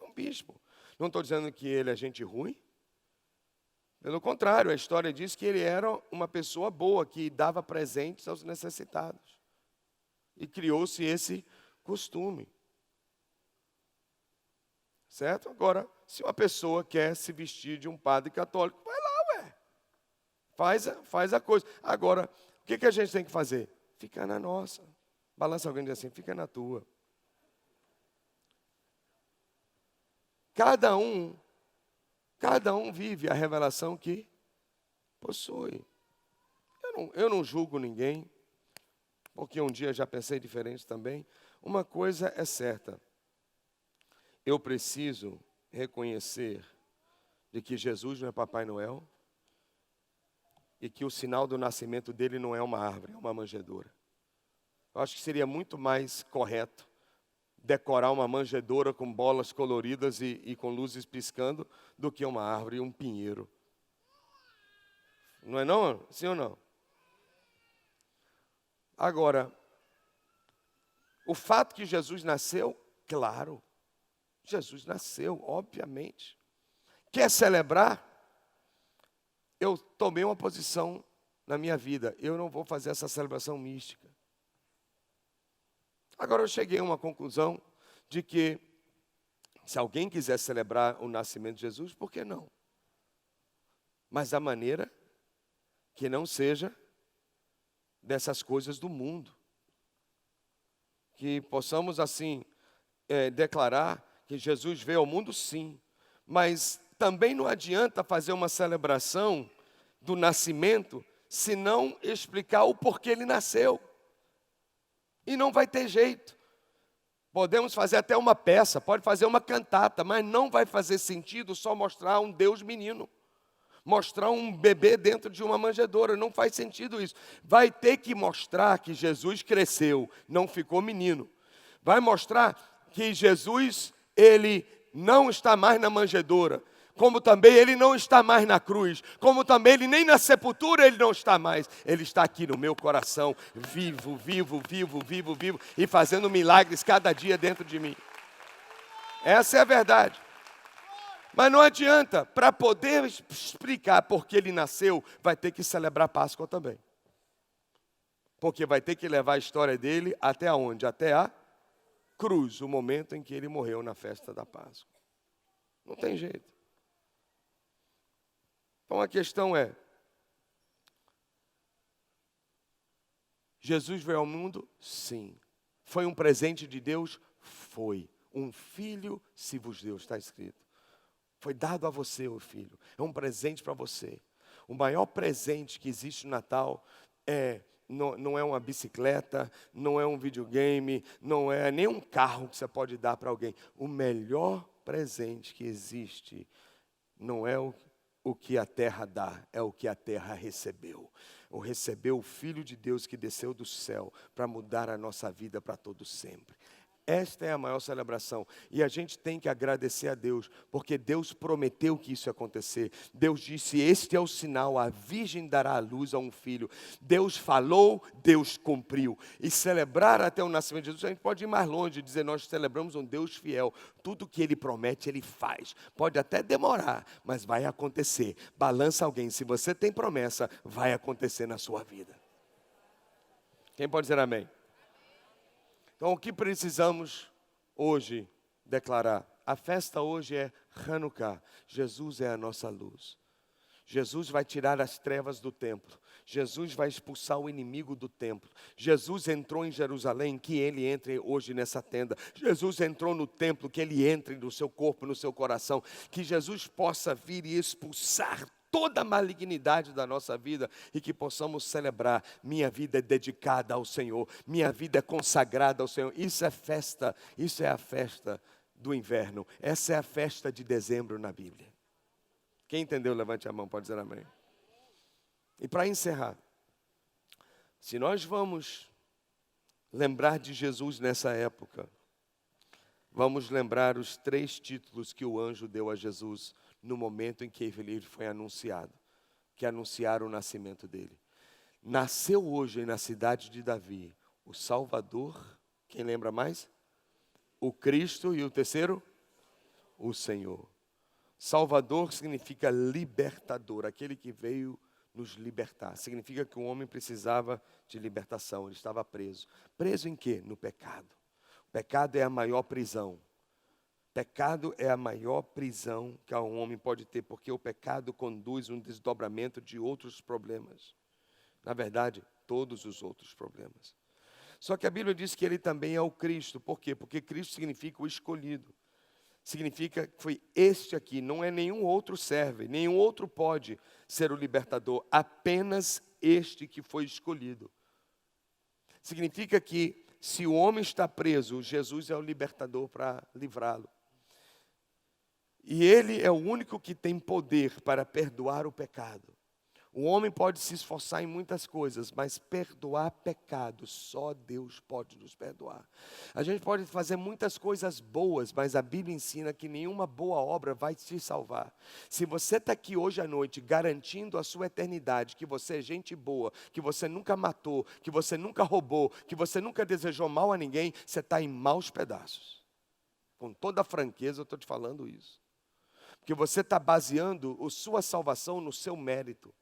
É um bispo. Não estou dizendo que ele é gente ruim. Pelo contrário, a história diz que ele era uma pessoa boa, que dava presentes aos necessitados. E criou-se esse costume. Certo? Agora, se uma pessoa quer se vestir de um padre católico, vai lá, ué. Faz a coisa. Agora, o que a gente tem que fazer? Fica na nossa. Balança alguém e diz assim, fica na tua. Cada um vive a revelação que possui. Eu não julgo ninguém, porque um dia já pensei diferente também. Uma coisa é certa. Eu preciso reconhecer de que Jesus não é Papai Noel e que o sinal do nascimento dele não é uma árvore, é uma manjedoura. Eu acho que seria muito mais correto decorar uma manjedoura com bolas coloridas e com luzes piscando do que uma árvore e um pinheiro. Não é não? Sim ou não? Agora, o fato que Jesus nasceu, claro, Jesus nasceu, obviamente. Quer celebrar? Eu tomei uma posição na minha vida. Eu não vou fazer essa celebração mística. Agora eu cheguei a uma conclusão de que se alguém quiser celebrar o nascimento de Jesus, por que não? Mas da maneira que não seja dessas coisas do mundo. Que possamos assim declarar que Jesus veio ao mundo, sim, mas também não adianta fazer uma celebração do nascimento se não explicar o porquê ele nasceu. E não vai ter jeito. Podemos fazer até uma peça, pode fazer uma cantata, mas não vai fazer sentido só mostrar um Deus menino. Mostrar um bebê dentro de uma manjedoura, não faz sentido isso. Vai ter que mostrar que Jesus cresceu, não ficou menino. Vai mostrar que Jesus, ele não está mais na manjedoura, como também ele não está mais na cruz, como também ele nem na sepultura ele não está mais. Ele está aqui no meu coração, vivo, e fazendo milagres cada dia dentro de mim. Essa é a verdade. Mas não adianta, para poder explicar por que ele nasceu, vai ter que celebrar Páscoa também. Porque vai ter que levar a história dele até onde? Até a cruz, o momento em que ele morreu na festa da Páscoa. Não tem jeito. Então a questão é, Jesus veio ao mundo? Sim. Foi um presente de Deus? Foi. Um filho se vos deu, está escrito. Foi dado a você, o filho. É um presente para você. O maior presente que existe no Natal não é uma bicicleta, não é um videogame, não é nem um carro que você pode dar para alguém. O melhor presente que existe não é o que a terra dá, é o que a terra recebeu. Ou recebeu o Filho de Deus que desceu do céu para mudar a nossa vida para todo sempre. Esta é a maior celebração. E a gente tem que agradecer a Deus, porque Deus prometeu que isso ia acontecer. Deus disse, este é o sinal, a virgem dará à luz a um filho. Deus falou, Deus cumpriu. E celebrar até o nascimento de Jesus, a gente pode ir mais longe e dizer, nós celebramos um Deus fiel. Tudo que Ele promete, Ele faz. Pode até demorar, mas vai acontecer. Balança alguém, se você tem promessa, vai acontecer na sua vida. Quem pode dizer amém? Então, o que precisamos hoje declarar? A festa hoje é Hanukkah. Jesus é a nossa luz. Jesus vai tirar as trevas do templo. Jesus vai expulsar o inimigo do templo. Jesus entrou em Jerusalém, que Ele entre hoje nessa tenda. Jesus entrou no templo, que Ele entre no seu corpo, no seu coração. Que Jesus possa vir e expulsar toda a malignidade da nossa vida e que possamos celebrar. Minha vida é dedicada ao Senhor, minha vida é consagrada ao Senhor. Isso é festa, isso é a festa do inverno. Essa é a festa de dezembro na Bíblia. Quem entendeu, levante a mão, pode dizer amém. E para encerrar, se nós vamos lembrar de Jesus nessa época, vamos lembrar os 3 títulos que o anjo deu a Jesus no momento em que ele foi anunciado, que anunciaram o nascimento dele. Nasceu hoje na cidade de Davi o Salvador, quem lembra mais? O Cristo e o terceiro? O Senhor. Salvador significa libertador, aquele que veio nos libertar. Significa que o homem precisava de libertação, ele estava preso. Preso em quê? No pecado. O pecado é a maior prisão. Pecado é a maior prisão que um homem pode ter, porque o pecado conduz um desdobramento de outros problemas. Na verdade, todos os outros problemas. Só que a Bíblia diz que ele também é o Cristo. Por quê? Porque Cristo significa o escolhido. Significa que foi este aqui, não é nenhum outro serve, nenhum outro pode ser o libertador, apenas este que foi escolhido. Significa que se o homem está preso, Jesus é o libertador para livrá-lo. E Ele é o único que tem poder para perdoar o pecado. O homem pode se esforçar em muitas coisas, mas perdoar pecado, só Deus pode nos perdoar. A gente pode fazer muitas coisas boas, mas a Bíblia ensina que nenhuma boa obra vai te salvar. Se você está aqui hoje à noite garantindo a sua eternidade, que você é gente boa, que você nunca matou, que você nunca roubou, que você nunca desejou mal a ninguém, você está em maus pedaços. Com toda a franqueza eu estou te falando isso. Porque você está baseando a sua salvação no seu mérito,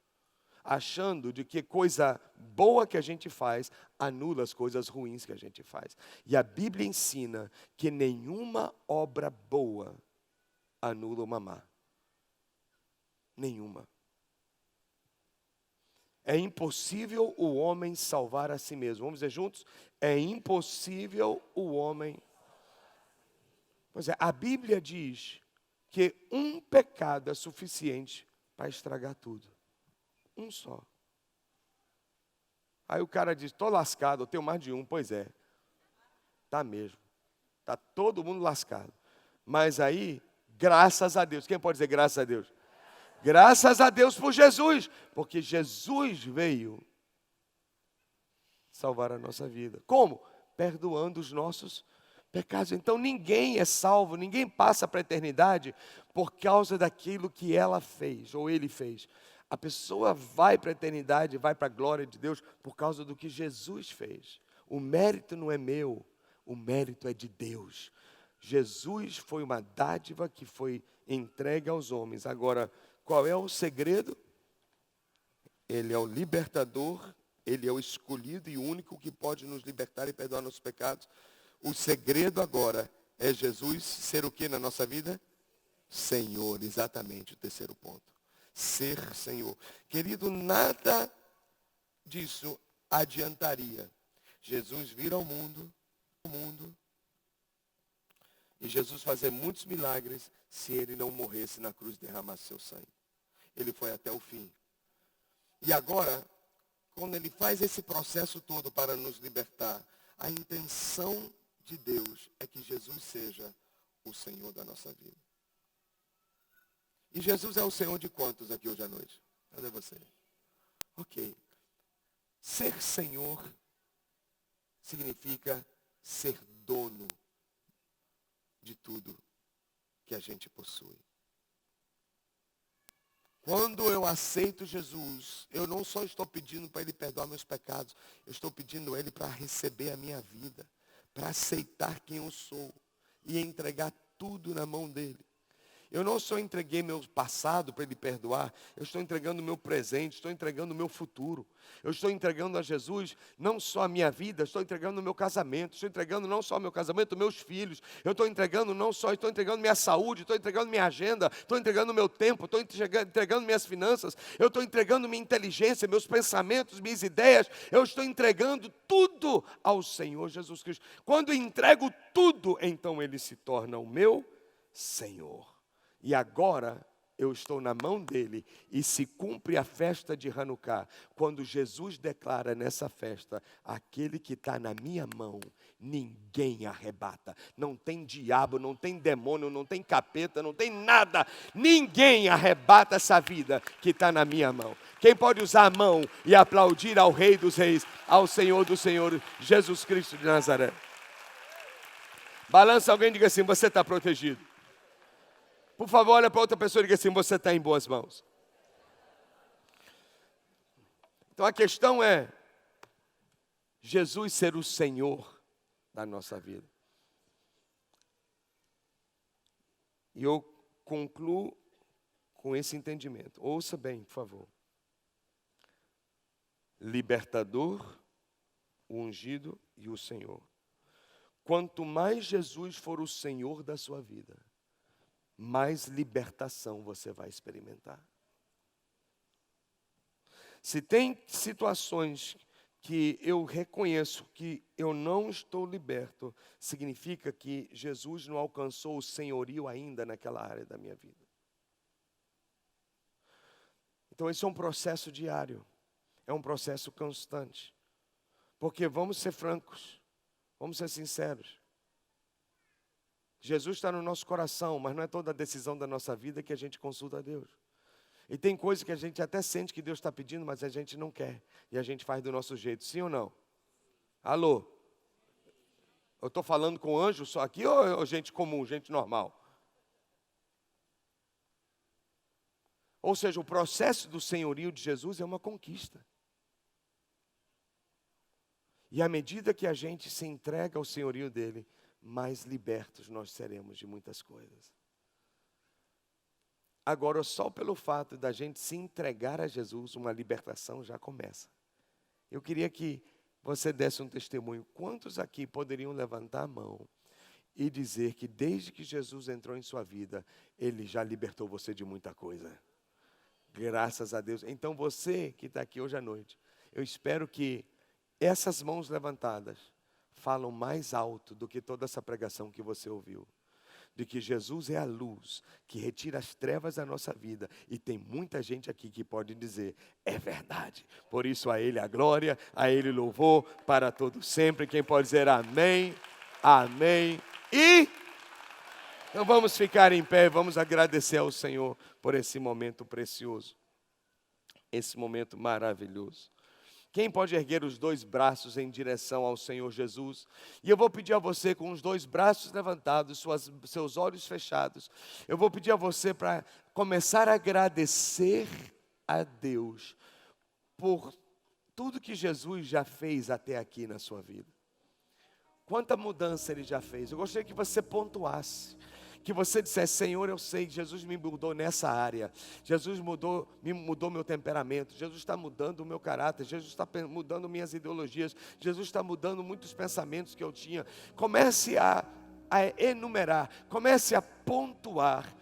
achando de que coisa boa que a gente faz anula as coisas ruins que a gente faz. E a Bíblia ensina que nenhuma obra boa anula uma má. Nenhuma. É impossível o homem salvar a si mesmo. Vamos dizer juntos? É impossível o homem. Pois é, a Bíblia diz que um pecado é suficiente para estragar tudo. Um só. Aí o cara diz, estou lascado, eu tenho mais de um. Pois é, está mesmo. Está todo mundo lascado. Mas aí, graças a Deus. Quem pode dizer graças a Deus? Graças a Deus por Jesus. Porque Jesus veio salvar a nossa vida. Como? Perdoando os nossos pecados. Então ninguém é salvo, ninguém passa para a eternidade por causa daquilo que ela fez, ou ele fez. A pessoa vai para a eternidade, vai para a glória de Deus por causa do que Jesus fez. O mérito não é meu, o mérito é de Deus. Jesus foi uma dádiva que foi entregue aos homens. Agora, qual é o segredo? Ele é o libertador, ele é o escolhido e o único que pode nos libertar e perdoar nossos pecados. O segredo agora é Jesus ser o que na nossa vida? Senhor, exatamente o terceiro ponto. Ser Senhor. Querido, nada disso adiantaria Jesus vir ao mundo, e Jesus fazer muitos milagres se ele não morresse na cruz e derramasse seu sangue. Ele foi até o fim. E agora, quando ele faz esse processo todo para nos libertar, a intenção de Deus é que Jesus seja o Senhor da nossa vida. E Jesus é o Senhor de quantos aqui hoje à noite? Cadê você? Ok. Ser Senhor significa ser dono de tudo que a gente possui. Quando eu aceito Jesus, eu não só estou pedindo para Ele perdoar meus pecados, eu estou pedindo a Ele para receber a minha vida, para aceitar quem eu sou e entregar tudo na mão dEle. Eu não só entreguei meu passado para Ele perdoar, eu estou entregando o meu presente, estou entregando o meu futuro. Eu estou entregando a Jesus não só a minha vida, estou entregando o meu casamento, estou entregando não só o meu casamento, meus filhos. Eu estou entregando estou entregando minha saúde, estou entregando minha agenda, estou entregando meu tempo, estou entregando minhas finanças, eu estou entregando minha inteligência, meus pensamentos, minhas ideias. Eu estou entregando tudo ao Senhor Jesus Cristo. Quando eu entrego tudo, então Ele se torna o meu Senhor. E agora eu estou na mão dele e se cumpre a festa de Hanukkah, quando Jesus declara nessa festa: aquele que está na minha mão, ninguém arrebata. Não tem diabo, não tem demônio, não tem capeta, não tem nada. Ninguém arrebata essa vida que está na minha mão. Quem pode usar a mão e aplaudir ao Rei dos Reis, ao Senhor dos Senhores, Jesus Cristo de Nazaré? Balança alguém e diga assim: você está protegido. Por favor, olha para outra pessoa e diga assim: você está em boas mãos. Então a questão é Jesus ser o Senhor da nossa vida. E eu concluo com esse entendimento. Ouça bem, por favor. Libertador, o ungido e o Senhor. Quanto mais Jesus for o Senhor da sua vida, mais libertação você vai experimentar. Se tem situações que eu reconheço que eu não estou liberto, significa que Jesus não alcançou o senhorio ainda naquela área da minha vida. Então esse é um processo diário, é um processo constante. Porque vamos ser francos, vamos ser sinceros. Jesus está no nosso coração, mas não é toda a decisão da nossa vida que a gente consulta a Deus. E tem coisas que a gente até sente que Deus está pedindo, mas a gente não quer. E a gente faz do nosso jeito, sim ou não? Alô? Eu estou falando com anjo só aqui ou gente comum, gente normal? Ou seja, o processo do senhorio de Jesus é uma conquista. E à medida que a gente se entrega ao senhorio dele, mais libertos nós seremos de muitas coisas. Agora, só pelo fato da gente se entregar a Jesus, uma libertação já começa. Eu queria que você desse um testemunho. Quantos aqui poderiam levantar a mão e dizer que desde que Jesus entrou em sua vida, Ele já libertou você de muita coisa? Graças a Deus. Então você que está aqui hoje à noite, eu espero que essas mãos levantadas falam mais alto do que toda essa pregação que você ouviu. De que Jesus é a luz que retira as trevas da nossa vida. E tem muita gente aqui que pode dizer: é verdade. Por isso a Ele a glória, a Ele louvor para todo sempre. Quem pode dizer amém, amém e... Então vamos ficar em pé, vamos agradecer ao Senhor por esse momento precioso. Esse momento maravilhoso. Quem pode erguer os dois braços em direção ao Senhor Jesus? E eu vou pedir a você, com os dois braços levantados, seus olhos fechados, eu vou pedir a você para começar a agradecer a Deus por tudo que Jesus já fez até aqui na sua vida. Quanta mudança Ele já fez. Eu gostaria que você pontuasse. Que você dissesse: Senhor, eu sei que Jesus me mudou nessa área. Jesus me mudou meu temperamento. Jesus está mudando o meu caráter. Jesus está mudando minhas ideologias. Jesus está mudando muitos pensamentos que eu tinha. Comece a enumerar. Comece a pontuar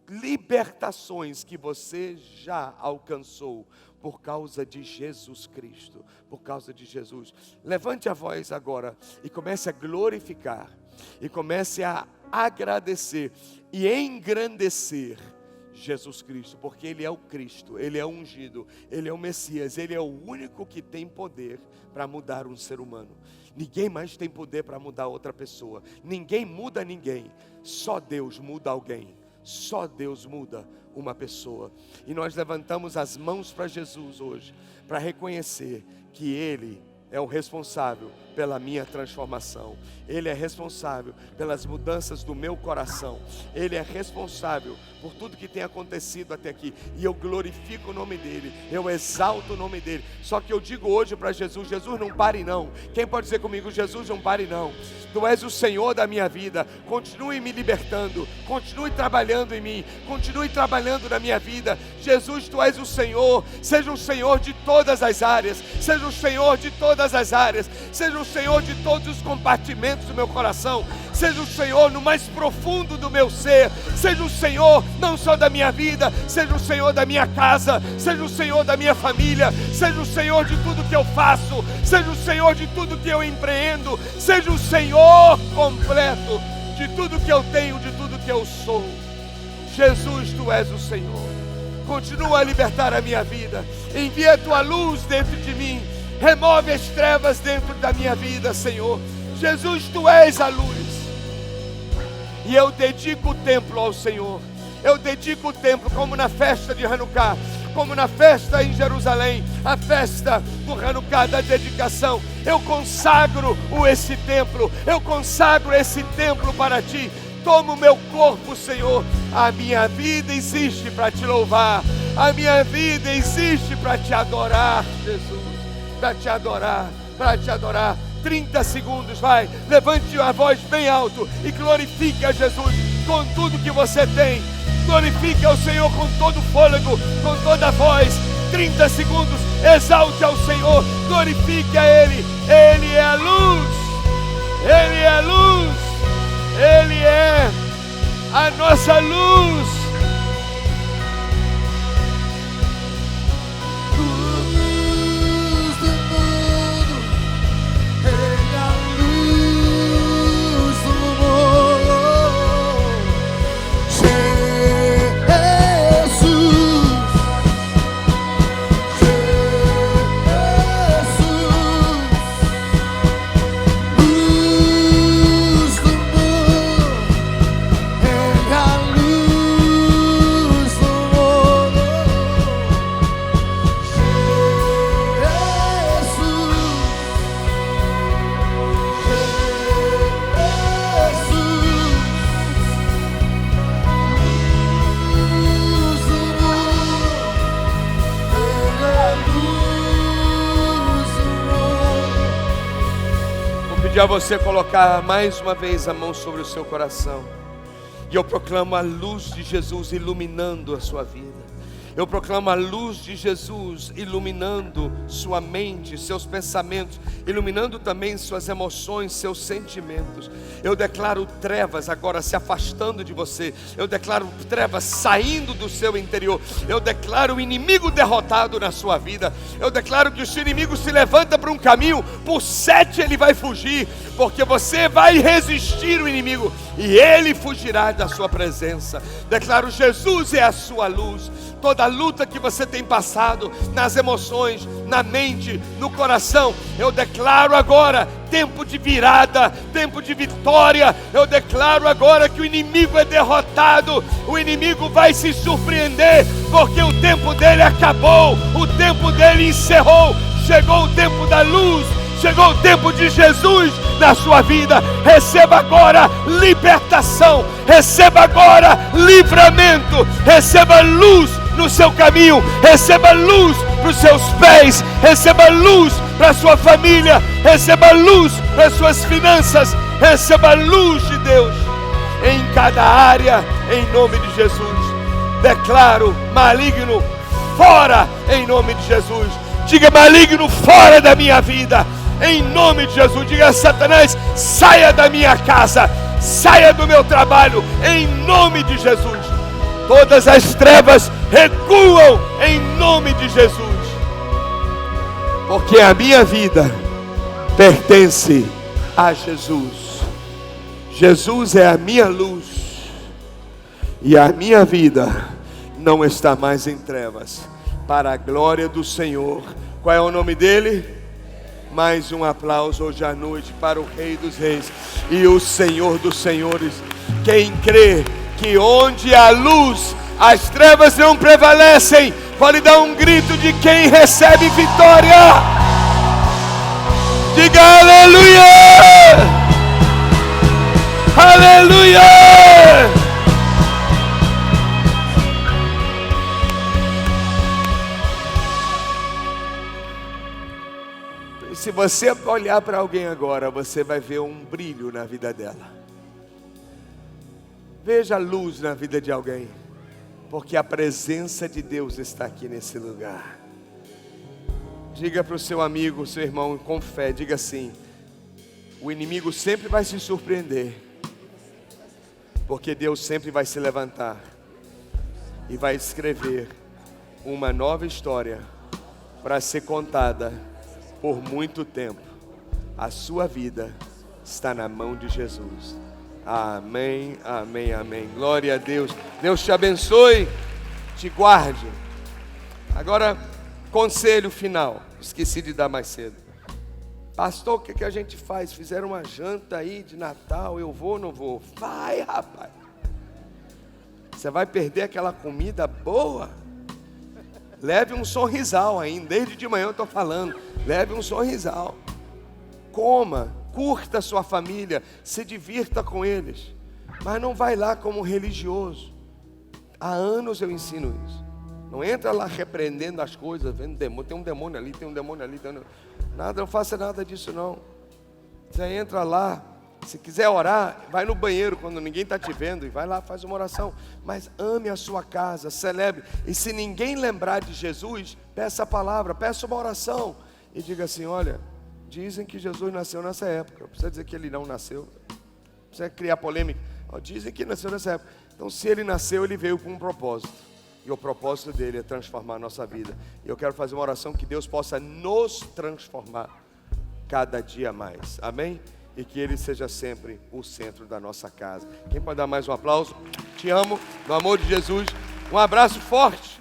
libertações que você já alcançou por causa de Jesus Cristo, por causa de Jesus. Levante a voz agora e comece a glorificar, e comece a agradecer e engrandecer Jesus Cristo, porque Ele é o Cristo, Ele é o ungido, Ele é o Messias, Ele é o único que tem poder para mudar um ser humano. Ninguém mais tem poder para mudar outra pessoa. Ninguém muda ninguém, só Deus muda alguém. Só Deus muda uma pessoa. E nós levantamos as mãos para Jesus hoje, para reconhecer que Ele é o responsável pela minha transformação. Ele é responsável pelas mudanças do meu coração. Ele é responsável por tudo que tem acontecido até aqui. E eu glorifico o nome dEle, eu exalto o nome dEle. Só que eu digo hoje para Jesus: Jesus, não pare não. Quem pode dizer comigo: Jesus, não pare não. Tu és o Senhor da minha vida. Continue me libertando, continue trabalhando em mim, continue trabalhando na minha vida. Jesus, Tu és o Senhor. Seja o Senhor de todas as áreas, seja o Senhor de todas as áreas, seja o Senhor de todos os compartimentos do meu coração, seja o Senhor no mais profundo do meu ser, seja o Senhor não só da minha vida, seja o Senhor da minha casa, seja o Senhor da minha família, seja o Senhor de tudo que eu faço, seja o Senhor de tudo que eu empreendo, seja o Senhor completo de tudo que eu tenho, de tudo que eu sou. Jesus, Tu és o Senhor. Continua a libertar a minha vida, envia a Tua luz dentro de mim, remove as trevas dentro da minha vida, Senhor. Jesus, Tu és a luz. E eu dedico o templo ao Senhor. Eu dedico o templo, como na festa de Hanukkah, como na festa em Jerusalém, a festa do Hanukkah, da dedicação. Eu consagro esse templo, eu consagro esse templo para Ti. Toma o meu corpo, Senhor. A minha vida existe para Te louvar. A minha vida existe para Te adorar, Jesus. Para Te adorar, para Te adorar. 30 segundos, vai. Levante a voz bem alto e glorifique a Jesus com tudo que você tem. Glorifique ao Senhor com todo o fôlego, com toda a voz. 30 segundos, exalte ao Senhor, glorifique a Ele. Ele é a luz, Ele é a luz, Ele é a nossa luz. A você colocar mais uma vez a mão sobre o seu coração, e eu proclamo a luz de Jesus iluminando a sua vida. Eu proclamo a luz de Jesus iluminando sua mente, seus pensamentos, iluminando também suas emoções, seus sentimentos. Eu declaro trevas agora se afastando de você. Eu declaro trevas saindo do seu interior. Eu declaro o inimigo derrotado na sua vida. Eu declaro que o seu inimigo se levanta para um caminho, por 7 ele vai fugir, porque você vai resistir o inimigo e ele fugirá da sua presença. Declaro: Jesus é a sua luz. Toda a luta que você tem passado nas emoções, na mente, no coração, eu declaro agora tempo de virada, tempo de vitória. Eu declaro agora que o inimigo é derrotado. O inimigo vai se surpreender, porque o tempo dele acabou, o tempo dele encerrou. Chegou o tempo da luz, chegou o tempo de Jesus na sua vida. Receba agora libertação, receba agora livramento, receba luz no seu caminho, receba luz para os seus pés, receba luz para a sua família, receba luz para as suas finanças, receba luz de Deus em cada área, em nome de Jesus. Declaro maligno fora, em nome de Jesus. Diga: maligno fora da minha vida, em nome de Jesus. Diga: Satanás, saia da minha casa, saia do meu trabalho, em nome de Jesus. Todas as trevas recuam em nome de Jesus, porque a minha vida pertence a Jesus. Jesus é a minha luz e a minha vida não está mais em trevas, para a glória do Senhor. Qual é o nome dele? Mais um aplauso hoje à noite para o Rei dos Reis e o Senhor dos Senhores. Quem crê que onde há luz, as trevas não prevalecem, pode dar um grito de quem recebe vitória. Diga aleluia! Aleluia! Se você olhar para alguém agora, você vai ver um brilho na vida dela. Veja a luz na vida de alguém, porque a presença de Deus está aqui nesse lugar. Diga para o seu amigo, seu irmão, com fé, diga assim: o inimigo sempre vai se surpreender, porque Deus sempre vai se levantar e vai escrever uma nova história para ser contada por muito tempo. A sua vida está na mão de Jesus. Amém, amém, amém. Glória a Deus. Deus te abençoe, te guarde. Agora, conselho final. Esqueci de dar mais cedo. Pastor, o que a gente faz? Fizeram uma janta aí de Natal, eu vou ou não vou? Vai, rapaz. Você vai perder aquela comida boa? Leve um sorrisal ainda. Desde de manhã eu estou falando. Leve um sorrisal. Coma, curta a sua família, se divirta com eles. Mas não vai lá como religioso. Há anos eu ensino isso. Não entra lá repreendendo as coisas, vendo demônio. Tem um demônio ali, tem um demônio ali. Nada, não faça nada disso não. Você entra lá, se quiser orar, vai no banheiro quando ninguém está te vendo e vai lá, faz uma oração. Mas ame a sua casa, celebre. E se ninguém lembrar de Jesus, peça a palavra, peça uma oração. E diga assim: olha, dizem que Jesus nasceu nessa época. Não precisa dizer que ele não nasceu. Não precisa criar polêmica. Dizem que nasceu nessa época. Então, se ele nasceu, ele veio com um propósito. E o propósito dele é transformar a nossa vida. E eu quero fazer uma oração que Deus possa nos transformar cada dia mais. Amém? E que Ele seja sempre o centro da nossa casa. Quem pode dar mais um aplauso? Te amo, no amor de Jesus. Um abraço forte.